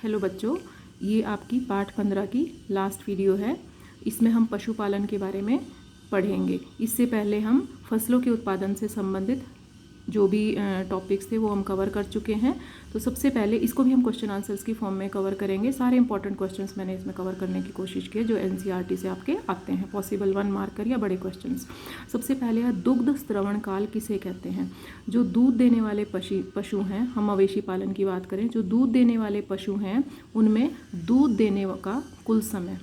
Hello बच्चों, ये आपकी पाठ 15 की लास्ट वीडियो है। इसमें हम पशुपालन के बारे में पढ़ेंगे। इससे पहले हम फसलों के उत्पादन से संबंधित जो भी टॉपिक्स थे वो हम कवर कर चुके हैं। तो सबसे पहले इसको भी हम क्वेश्चन आंसर्स की फॉर्म में कवर करेंगे। सारे इंपॉर्टेंट क्वेश्चंस मैंने इसमें कवर करने की कोशिश की है जो एनसीईआरटी से आपके आते हैं, पॉसिबल 1 मार्कर या बड़े क्वेश्चंस। सबसे पहले है दुग्ध स्रवण काल किसे कहते हैं। जो दूध देने वाले पशु हैं, हम मवेशी पालन की बात करें, जो दूध देने वाले पशु हैं उनमें दूध देने का कुल समय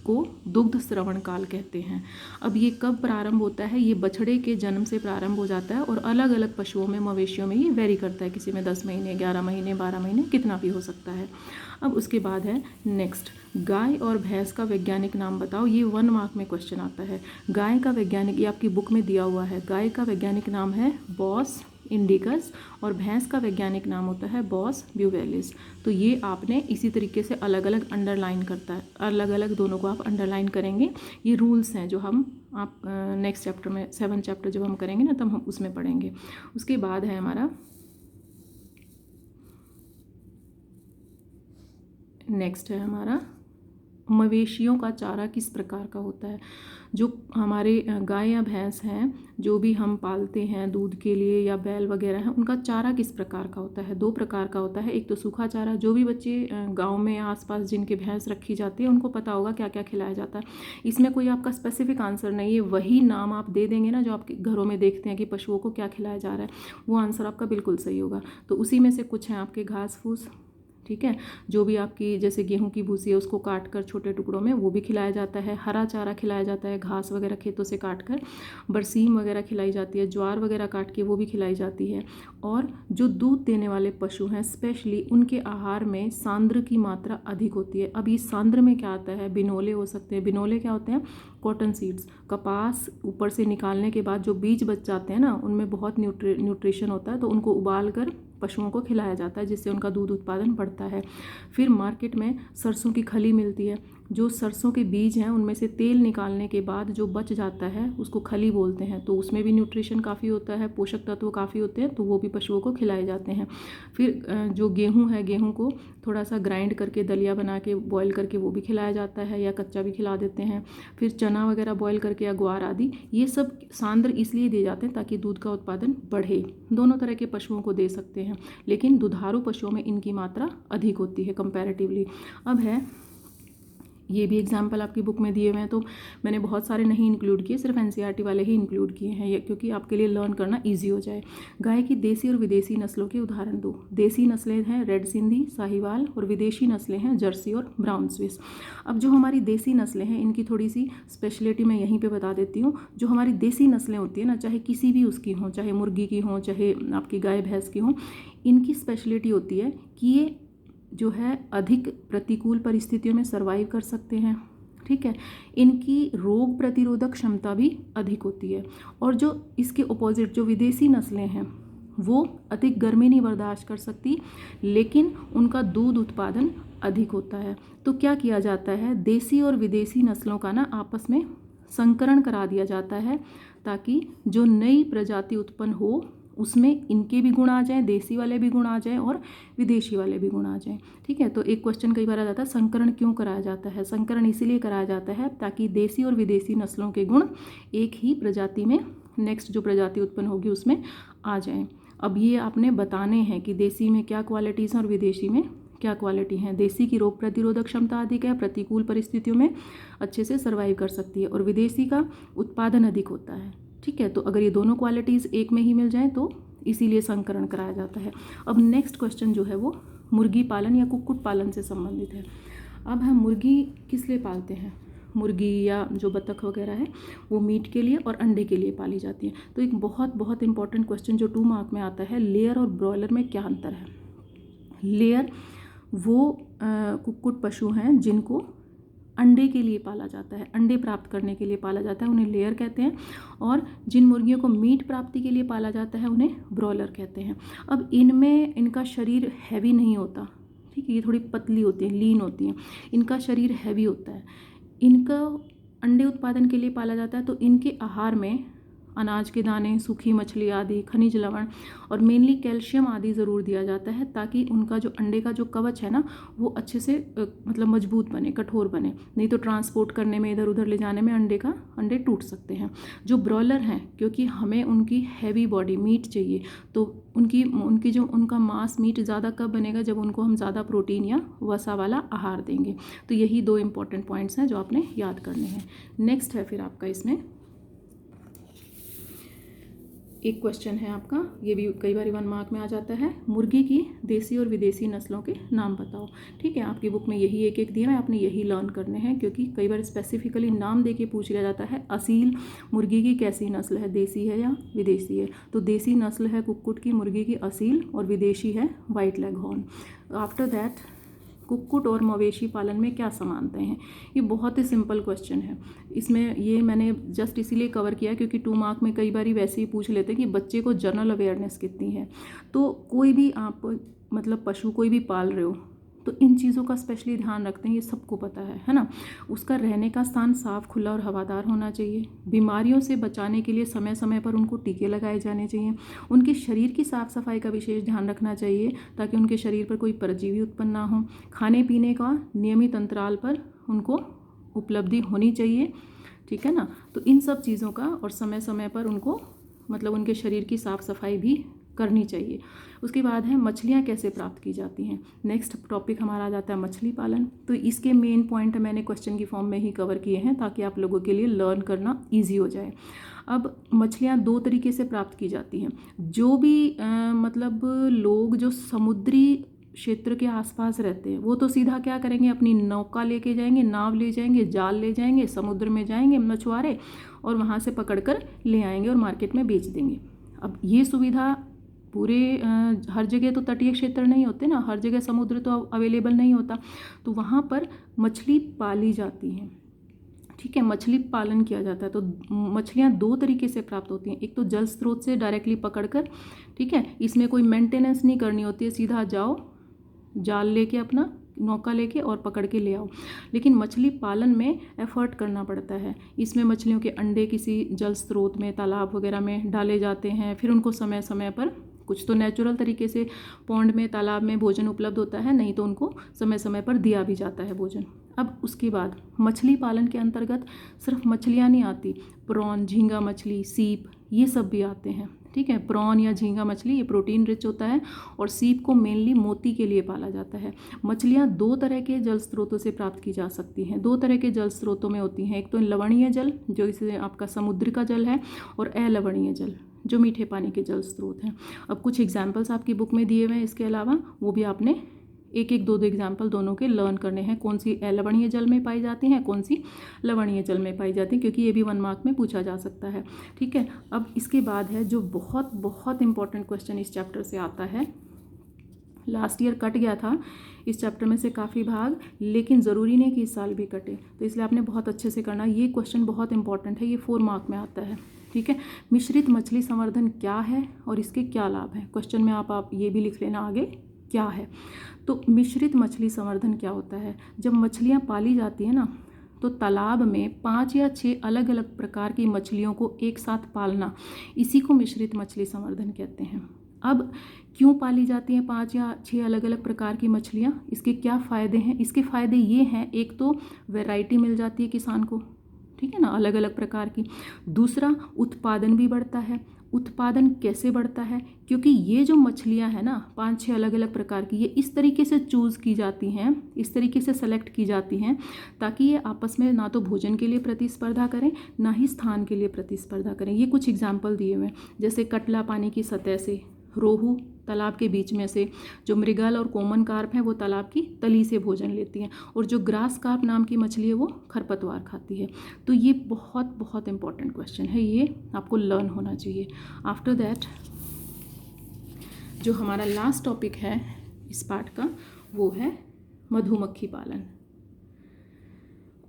को दुग्ध स्रवण काल कहते हैं। अब ये कब प्रारंभ होता है? ये बछड़े के जन्म से प्रारंभ हो जाता है और अलग अलग पशुओं में, मवेशियों में ये वेरी करता है। किसी में 10 महीने, 11 महीने, 12 महीने, कितना भी हो सकता है। अब उसके बाद है नेक्स्ट, गाय और भैंस का वैज्ञानिक नाम बताओ। ये 1 मार्क में क्वेश्चन आता है। गाय का वैज्ञानिक, ये आपकी बुक में दिया हुआ है, गाय का वैज्ञानिक नाम है बॉस इंडिकस और भैंस का वैज्ञानिक नाम होता है बॉस ब्यूवेलिस। तो ये आपने इसी तरीके से अलग अलग अंडरलाइन करता है, अलग अलग दोनों को आप अंडरलाइन करेंगे। ये रूल्स हैं जो हम आप नेक्स्ट चैप्टर में 7 चैप्टर जब हम करेंगे ना तब हम उसमें पढ़ेंगे। उसके बाद है हमारा नेक्स्ट है हमारा मवेशियों का चारा किस प्रकार का होता है। जो हमारे गाय या भैंस हैं, जो भी हम पालते हैं दूध के लिए या बैल वगैरह हैं, उनका चारा किस प्रकार का होता है? 2 प्रकार का होता है। एक तो सूखा चारा, जो भी बच्चे गांव में आसपास जिनके भैंस रखी जाती है उनको पता होगा क्या क्या खिलाया जाता है। इसमें कोई आपका स्पेसिफिक आंसर नहीं है, वही नाम आप दे देंगे ना जो आपके घरों में देखते हैं कि पशुओं को क्या खिलाया जा रहा है, वो आंसर आपका बिल्कुल सही होगा। तो उसी में से कुछ हैं आपके घास फूस, ठीक है, जो भी आपकी जैसे गेहूं की भूसी है उसको काट कर छोटे टुकड़ों में वो भी खिलाया जाता है। हरा चारा खिलाया जाता है, घास वगैरह खेतों से काट कर, बरसीम वगैरह खिलाई जाती है, ज्वार वगैरह काट के वो भी खिलाई जाती है। और जो दूध देने वाले पशु हैं स्पेशली उनके आहार में सांद्र की मात्रा अधिक होती है। अब इस सांद्र में क्या आता है? बिनोले हो सकते हैं। बिनोले क्या होते हैं? कॉटन सीड्स, कपास ऊपर से निकालने के बाद जो बीज बच जाते हैं ना उनमें बहुत न्यूट्रिशन होता है, तो उनको उबाल कर पशुओं को खिलाया जाता है जिससे उनका दूध उत्पादन बढ़ता है। फिर मार्केट में सरसों की खली मिलती है। जो सरसों के बीज हैं उनमें से तेल निकालने के बाद जो बच जाता है उसको खली बोलते हैं, तो उसमें भी न्यूट्रिशन काफ़ी होता है, पोषक तत्व काफ़ी होते हैं, तो वो भी पशुओं को खिलाए जाते हैं। फिर जो गेहूँ है, गेहूँ को थोड़ा सा ग्राइंड करके दलिया बना के बॉयल करके वो भी खिलाया जाता है या कच्चा भी खिला देते हैं। फिर चना वगैरह बॉयल करके या ग्वार आदि, ये सब सांद्र इसलिए दिए जाते हैं ताकि दूध का उत्पादन बढ़े। दोनों तरह के पशुओं को दे सकते हैं, लेकिन दुधारू पशुओं में इनकी मात्रा अधिक होती है कंपैरेटिवली। अब है ये भी एग्जाम्पल आपकी बुक में दिए हुए हैं, तो मैंने बहुत सारे नहीं इंक्लूड किए, सिर्फ एनसीईआरटी वाले ही इंक्लूड किए हैं ये, क्योंकि आपके लिए लर्न करना इजी हो जाए। गाय की देसी और विदेशी नस्लों के उदाहरण दो। देसी नस्लें हैं रेड सिंधी, साहिवाल, और विदेशी नस्लें हैं जर्सी और ब्राउन स्विस। अब जो हमारी देसी नस्लें हैं इनकी थोड़ी सी स्पेशलिटी मैं यहीं पर बता देती हूँ। जो हमारी देसी नस्लें होती हैं ना, चाहे किसी भी उसकी हों, चाहे मुर्गी की हों, चाहे आपकी गाय भैंस की हों, इनकी स्पेशलिटी होती है कि ये जो है अधिक प्रतिकूल परिस्थितियों में सर्वाइव कर सकते हैं, ठीक है। इनकी रोग प्रतिरोधक क्षमता भी अधिक होती है। और जो इसके ऑपोजिट जो विदेशी नस्लें हैं वो अधिक गर्मी नहीं बर्दाश्त कर सकती, लेकिन उनका दूध उत्पादन अधिक होता है। तो क्या किया जाता है, देसी और विदेशी नस्लों का ना आपस में संकरण करा दिया जाता है ताकि जो नई प्रजाति उत्पन्न हो उसमें इनके भी गुण आ जाएं, देसी वाले भी गुण आ जाएं और विदेशी वाले भी गुण आ जाएं, ठीक है। तो एक क्वेश्चन कई बार आ जाता है, संकरण क्यों कराया जाता है? संकरण इसीलिए कराया जाता है ताकि देसी और विदेशी नस्लों के गुण एक ही प्रजाति में, नेक्स्ट जो प्रजाति उत्पन्न होगी उसमें आ जाएं। अब ये आपने बताने हैं कि देसी में क्या क्वालिटीज़ हैं और विदेशी में क्या क्वालिटी हैं। देसी की रोग प्रतिरोधक क्षमता अधिक है, प्रतिकूल परिस्थितियों में अच्छे से सर्वाइव कर सकती है, और विदेशी का उत्पादन अधिक होता है, ठीक है। तो अगर ये दोनों क्वालिटीज़ एक में ही मिल जाएं तो इसीलिए संकरण कराया जाता है। अब नेक्स्ट क्वेश्चन जो है वो मुर्गी पालन या कुक्कुट पालन से संबंधित है। अब हम मुर्गी किस लिए पालते हैं? मुर्गी या जो बतख वगैरह है वो मीट के लिए और अंडे के लिए पाली जाती है। तो एक बहुत बहुत इंपॉर्टेंट क्वेश्चन जो 2 मार्क में आता है, लेयर और ब्रॉयलर में क्या अंतर है? लेयर वो कुक्कुट पशु हैं जिनको अंडे के लिए पाला जाता है, अंडे प्राप्त करने के लिए पाला जाता है, उन्हें लेयर कहते हैं। और जिन मुर्गियों को मीट प्राप्ति के लिए पाला जाता है उन्हें ब्रॉयलर कहते हैं। अब इनमें इनका शरीर हैवी नहीं होता, ठीक है, ये थोड़ी पतली होती हैं, लीन होती हैं, इनका शरीर हैवी होता है। इनका अंडे उत्पादन के लिए पाला जाता है, तो इनके आहार में अनाज के दाने, सूखी मछली आदि, खनिज लवण और मेनली कैल्शियम आदि ज़रूर दिया जाता है, ताकि उनका जो अंडे का जो कवच है ना वो अच्छे से मतलब मजबूत बने, कठोर बने। नहीं तो ट्रांसपोर्ट करने में, इधर उधर ले जाने में अंडे टूट सकते हैं। जो ब्रॉयलर हैं, क्योंकि हमें उनकी हैवी बॉडी मीट चाहिए, तो उनका मांस मीट ज़्यादा कब बनेगा, जब उनको हम ज़्यादा प्रोटीन या वसा वाला आहार देंगे। तो यही 2 इंपॉर्टेंट पॉइंट्स हैं जो आपने याद करने हैं। नेक्स्ट है फिर आपका, इसमें एक क्वेश्चन है आपका, ये भी कई बार 1 मार्क में आ जाता है, मुर्गी की देसी और विदेशी नस्लों के नाम बताओ। ठीक है, आपकी बुक में यही एक दिया है, आपने यही लर्न करने हैं, क्योंकि कई बार स्पेसिफिकली नाम दे के पूछ लिया जाता है। असील मुर्गी की कैसी नस्ल है, देसी है या विदेशी है? तो देसी नस्ल है कुक्कुट की मुर्गी की असील, और विदेशी है white leg horn. After that, कुक्कुट और मवेशी पालन में क्या समानताएं हैं? ये बहुत ही सिंपल क्वेश्चन है। इसमें ये मैंने जस्ट इसीलिए कवर किया क्योंकि 2 मार्क में कई बार वैसे ही पूछ लेते हैं कि बच्चे को जनरल अवेयरनेस कितनी है। तो कोई भी आप मतलब पशु कोई भी पाल रहे हो तो इन चीज़ों का स्पेशली ध्यान रखते हैं, ये सबको पता है ना। उसका रहने का स्थान साफ, खुला और हवादार होना चाहिए। बीमारियों से बचाने के लिए समय समय पर उनको टीके लगाए जाने चाहिए। उनके शरीर की साफ सफाई का विशेष ध्यान रखना चाहिए ताकि उनके शरीर पर कोई परजीवी उत्पन्न ना हो। खाने पीने का नियमित अंतराल पर उनको उपलब्धि होनी चाहिए, ठीक है ना। तो इन सब चीज़ों का और समय समय पर उनको मतलब उनके शरीर की साफ सफाई भी करनी चाहिए। उसके बाद है मछलियाँ कैसे प्राप्त की जाती हैं। नेक्स्ट टॉपिक हमारा आ जाता है मछली पालन। तो इसके मेन पॉइंट मैंने क्वेश्चन की फॉर्म में ही कवर किए हैं ताकि आप लोगों के लिए लर्न करना ईजी हो जाए। अब मछलियाँ 2 तरीके से प्राप्त की जाती हैं। जो भी मतलब लोग जो समुद्री क्षेत्र के आसपास रहते हैं वो तो सीधा क्या करेंगे, अपनी नौका लेके जाएंगे, नाव ले जाएंगे, जाल ले जाएंगे, समुद्र में जाएंगे मछुआरे और वहाँ से पकड़ कर ले आएंगे और मार्केट में बेच देंगे। अब ये सुविधा पूरे हर जगह तो तटीय क्षेत्र नहीं होते ना, हर जगह समुद्र तो अवेलेबल नहीं होता, तो वहाँ पर मछली पाली जाती हैं। ठीक है, मछली पालन किया जाता है। तो मछलियाँ 2 तरीके से प्राप्त होती हैं। एक तो जल स्रोत से डायरेक्टली पकड़कर, ठीक है, इसमें कोई मेंटेनेंस नहीं करनी होती है, सीधा जाओ जाल लेके अपना नौका लेके और पकड़ के ले आओ। लेकिन मछली पालन में एफर्ट करना पड़ता है। इसमें मछलियों के अंडे किसी जल स्रोत में, तालाब वगैरह में डाले जाते हैं, फिर उनको समय समय पर, कुछ तो नेचुरल तरीके से पौंड में, तालाब में भोजन उपलब्ध होता है, नहीं तो उनको समय समय पर दिया भी जाता है भोजन। अब उसके बाद मछली पालन के अंतर्गत सिर्फ मछलियाँ नहीं आती, प्रॉन, झींगा मछली, सीप, ये सब भी आते हैं। ठीक है, प्रॉन या झींगा मछली ये प्रोटीन रिच होता है और सीप को मेनली मोती के लिए पाला जाता है। मछलियाँ 2 तरह के जल स्रोतों से प्राप्त की जा सकती हैं। 2 तरह के जल स्रोतों में होती हैं, एक तो लवणीय जल जो इसे आपका समुद्र का जल है, और अलवणीय जल जो मीठे पानी के जल स्रोत हैं। अब कुछ एग्जाम्पल्स आपकी बुक में दिए हुए हैं, इसके अलावा वो भी आपने एक 2 एग्जाम्पल दोनों के लर्न करने हैं, कौन सी लवणीय जल में पाई जाती हैं, कौन सी लवणीय जल में पाई जाती हैं, क्योंकि ये भी 1 मार्क में पूछा जा सकता है। ठीक है, अब इसके बाद है जो बहुत बहुत इंपॉर्टेंट क्वेश्चन इस चैप्टर से आता है। लास्ट ईयर कट गया था इस चैप्टर में से काफ़ी भाग, लेकिन ज़रूरी नहीं कि इस साल भी कटे, तो इसलिए आपने बहुत अच्छे से करना। ये क्वेश्चन बहुत इंपॉर्टेंट है, ये 4 मार्क में आता है। ठीक है, मिश्रित मछली संवर्धन क्या है और इसके क्या लाभ हैं। क्वेश्चन में आप ये भी लिख लेना आगे क्या है। तो मिश्रित मछली संवर्धन क्या होता है, जब मछलियाँ पाली जाती हैं ना तो तालाब में 5 या 6 अलग अलग प्रकार की मछलियों को एक साथ पालना, इसी को मिश्रित मछली संवर्धन कहते हैं। अब क्यों पाली जाती हैं 5 या 6 अलग अलग प्रकार की मछलियाँ, इसके क्या फ़ायदे हैं? इसके फ़ायदे ये हैं, एक तो वैरायटी मिल जाती है किसान को, ठीक है ना, अलग अलग प्रकार की। दूसरा, उत्पादन भी बढ़ता है। उत्पादन कैसे बढ़ता है, क्योंकि ये जो मछलियां हैं ना 5-6 अलग अलग प्रकार की, ये इस तरीके से चूज़ की जाती हैं, इस तरीके से सेलेक्ट की जाती हैं ताकि ये आपस में ना तो भोजन के लिए प्रतिस्पर्धा करें, ना ही स्थान के लिए प्रतिस्पर्धा करें। ये कुछ एग्जाम्पल दिए हुए हैं, जैसे कटला पानी की सतह से, रोहू तालाब के बीच में से, जो मृगल और कॉमन कार्प हैं वो तालाब की तली से भोजन लेती हैं, और जो ग्रास कार्प नाम की मछली है वो खरपतवार खाती है। तो ये बहुत बहुत इंपॉर्टेंट क्वेश्चन है, ये आपको लर्न होना चाहिए। आफ्टर दैट जो हमारा लास्ट टॉपिक है इस पार्ट का वो है मधुमक्खी पालन।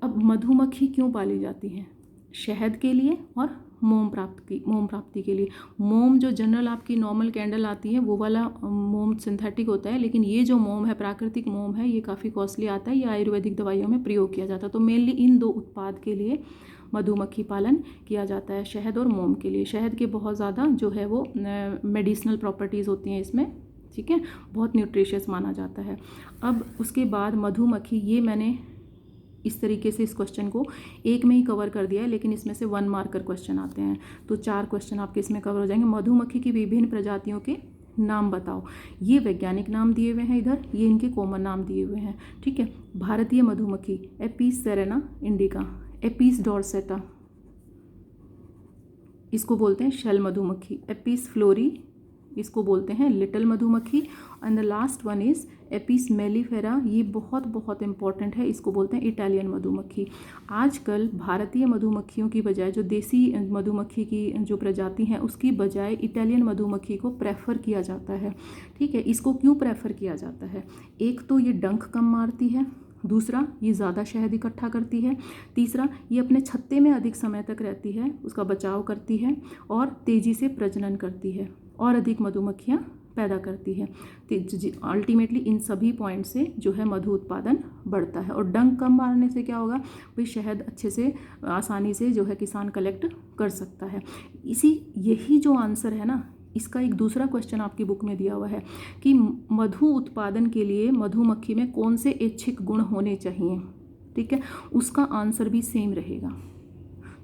अब मधुमक्खी क्यों पाली जाती है? शहद के लिए और मोम प्राप्ति के लिए। मोम जो जनरल आपकी नॉर्मल कैंडल आती है वो वाला मोम सिंथेटिक होता है, लेकिन ये जो मोम है, प्राकृतिक मोम है, ये काफ़ी कॉस्टली आता है, ये आयुर्वेदिक दवाइयों में प्रयोग किया जाता है। तो मेनली इन 2 उत्पाद के लिए मधुमक्खी पालन किया जाता है शहद और मोम के लिए। शहद के बहुत ज़्यादा जो है वो मेडिसिनल प्रॉपर्टीज़ होती हैं इसमें, ठीक है, बहुत न्यूट्रिशियस माना जाता है। अब उसके बाद मधुमक्खी, ये मैंने इस तरीके से इस क्वेश्चन को एक में ही कवर कर दिया है, लेकिन इसमें से 1 मार्कर क्वेश्चन आते हैं, तो 4 क्वेश्चन आपके इसमें कवर हो जाएंगे। मधुमक्खी की विभिन्न प्रजातियों के नाम बताओ। ये वैज्ञानिक नाम दिए हुए हैं इधर, ये इनके कॉमन नाम दिए हुए हैं, ठीक है। भारतीय मधुमक्खी एपिस सेरेना इंडिका, एपिस डॉर्सेटा, इसको बोलते हैं शेल मधुमक्खी, एपिस फ्लोरी, इसको बोलते हैं लिटिल मधुमक्खी, and the last one is Apis mellifera, ये बहुत बहुत इंपॉर्टेंट है, इसको बोलते हैं इटालियन मधुमक्खी। आजकल भारतीय मधुमक्खियों की बजाय जो देसी मधुमक्खी की जो प्रजाति हैं उसकी बजाय इटालियन मधुमक्खी को प्रेफर किया जाता है, ठीक है। इसको क्यों प्रेफर किया जाता है? एक तो ये डंक कम मारती है, दूसरा ये ज़्यादा शहद इकट्ठा करती है, तीसरा ये अपने छत्ते में अधिक समय तक रहती है, उसका बचाव करती है, और तेज़ी से प्रजनन करती है और अधिक मधुमक्खियाँ पैदा करती है। अल्टीमेटली इन सभी पॉइंट से जो है मधु उत्पादन बढ़ता है। और डंक कम मारने से क्या होगा भाई, शहद अच्छे से आसानी से जो है किसान कलेक्ट कर सकता है। यही जो आंसर है ना, इसका एक दूसरा क्वेश्चन आपकी बुक में दिया हुआ है कि मधु उत्पादन के लिए मधुमक्खी में कौन से ऐच्छिक गुण होने चाहिए, ठीक है, उसका आंसर भी सेम रहेगा।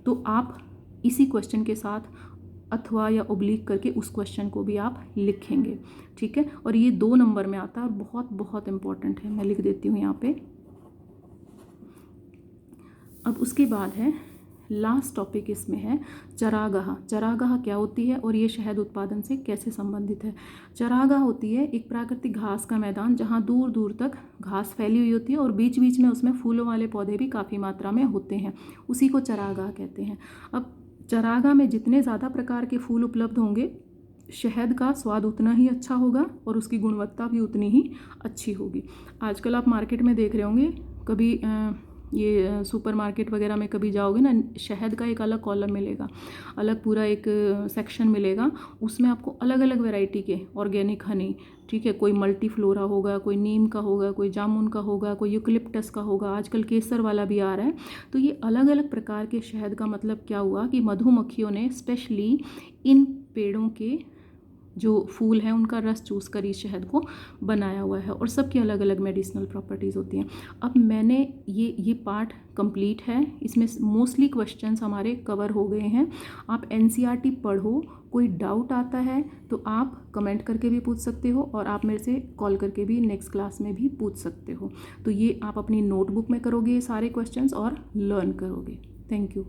तो आप इसी क्वेश्चन के साथ अथवा या ओब्लिक करके उस क्वेश्चन को भी आप लिखेंगे, ठीक है। और ये 2 नंबर में आता है और बहुत बहुत इंपॉर्टेंट है, मैं लिख देती हूँ यहाँ पे। अब उसके बाद है लास्ट टॉपिक, इसमें है चरागाह। चरागाह क्या होती है और ये शहद उत्पादन से कैसे संबंधित है? चरागाह होती है एक प्राकृतिक घास का मैदान जहाँ दूर दूर तक घास फैली हुई होती है और बीच बीच में उसमें फूलों वाले पौधे भी काफ़ी मात्रा में होते हैं, उसी को चरागाह कहते हैं। अब चरागाह में जितने ज़्यादा प्रकार के फूल उपलब्ध होंगे, शहद का स्वाद उतना ही अच्छा होगा और उसकी गुणवत्ता भी उतनी ही अच्छी होगी। आजकल आप मार्केट में देख रहे होंगे, कभी ये सुपरमार्केट वगैरह में कभी जाओगे ना, शहद का एक अलग कॉलम मिलेगा, अलग पूरा एक सेक्शन मिलेगा, उसमें आपको अलग अलग वैरायटी के ऑर्गेनिक हनी, ठीक है, कोई मल्टी फ्लोरा होगा, कोई नीम का होगा, कोई जामुन का होगा, कोई यूकलिप्टस का होगा, आजकल केसर वाला भी आ रहा है। तो ये अलग अलग प्रकार के शहद का मतलब क्या हुआ कि मधुमक्खियों ने स्पेशली इन पेड़ों के जो फूल हैं उनका रस चूस कर इस शहद को बनाया हुआ है, और सबकी अलग अलग मेडिसिनल प्रॉपर्टीज़ होती हैं। अब मैंने ये पार्ट कंप्लीट है, इसमें मोस्टली क्वेश्चंस हमारे कवर हो गए हैं। आप NCERT पढ़ो, कोई डाउट आता है तो आप कमेंट करके भी पूछ सकते हो, और आप मेरे से कॉल करके भी नेक्स्ट क्लास में भी पूछ सकते हो। तो ये आप अपनी नोटबुक में करोगे ये सारे क्वेश्चंस और लर्न करोगे। Thank you.